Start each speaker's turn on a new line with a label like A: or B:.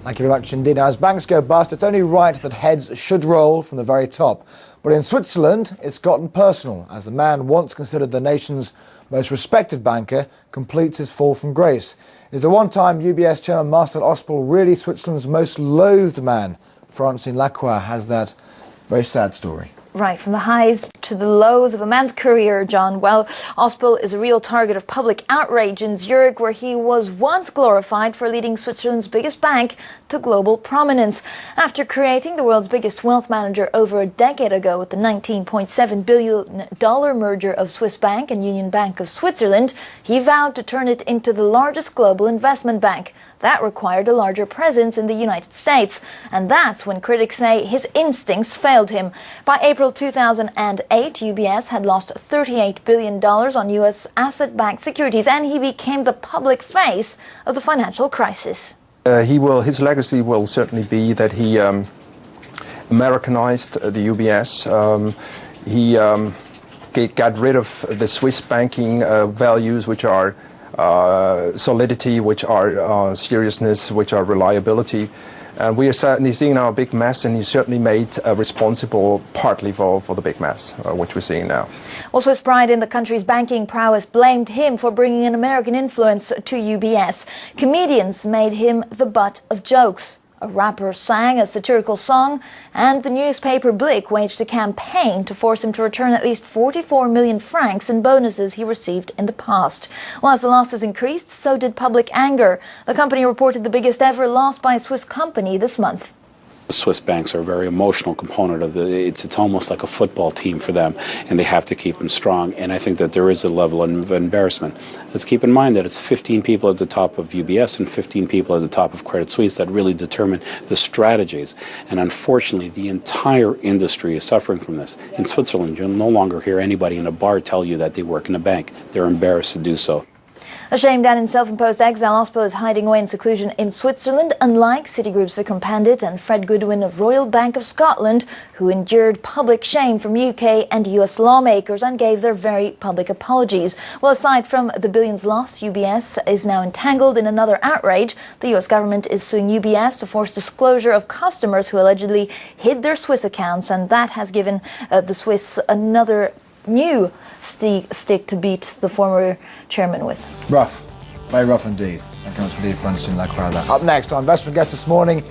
A: Thank you very much indeed. Now, as banks go bust, it's only right that heads should roll from the very top. But in Switzerland, it's gotten personal, as the man once considered the nation's most respected banker completes his fall from grace. Is the one-time UBS chairman Marcel Ospel really Switzerland's most loathed man? Francine Lacroix has that very sad story.
B: Right, from the highs to the lows of a man's career, John. Well, Ospel is a real target of public outrage in Zurich, where he was once glorified for leading Switzerland's biggest bank to global prominence. After creating the world's biggest wealth manager over a decade ago with the $19.7 billion merger of Swiss Bank and Union Bank of Switzerland, he vowed to turn it into the largest global investment bank. That required a larger presence in the United States. And that's when critics say his instincts failed him. By April 2008, UBS had lost $38 billion on U.S. asset-backed securities, and he became the public face of the financial crisis.
C: His legacy will certainly be that he Americanized the UBS. He got rid of the Swiss banking values, which are solidity, which are seriousness, which are reliability. And we are certainly seeing now a big mess, and he's certainly made responsible partly for the big mess, which we're seeing now.
B: Well, Swiss pride in the country's banking prowess blamed him for bringing an American influence to UBS. Comedians made him the butt of jokes. A rapper sang a satirical song, and the newspaper Blick waged a campaign to force him to return at least 44 million francs in bonuses he received in the past. Well, as the losses increased, so did public anger. The company reported the biggest ever loss by a Swiss company this month.
D: The Swiss banks are a very emotional component of it's almost like a football team for them, and they have to keep them strong. And I think that there is a level of embarrassment. Let's keep in mind that it's 15 people at the top of UBS and 15 people at the top of Credit Suisse that really determine the strategies. And unfortunately, the entire industry is suffering from this. In Switzerland, you'll no longer hear anybody in a bar tell you that they work in a bank. They're embarrassed to do so.
B: Ashamed and in self-imposed exile, Ospel is hiding away in seclusion in Switzerland, unlike Citigroup's Vikram Pandit and Fred Goodwin of Royal Bank of Scotland, who endured public shame from UK and US lawmakers and gave their very public apologies. Well, aside from the billions lost, UBS is now entangled in another outrage. The US government is suing UBS to force disclosure of customers who allegedly hid their Swiss accounts, and that has given the Swiss another new stick to beat the former chairman with.
A: Rough. Very rough indeed. Thank you very much indeed, Francine Lacroix. Up next, our investment guest this morning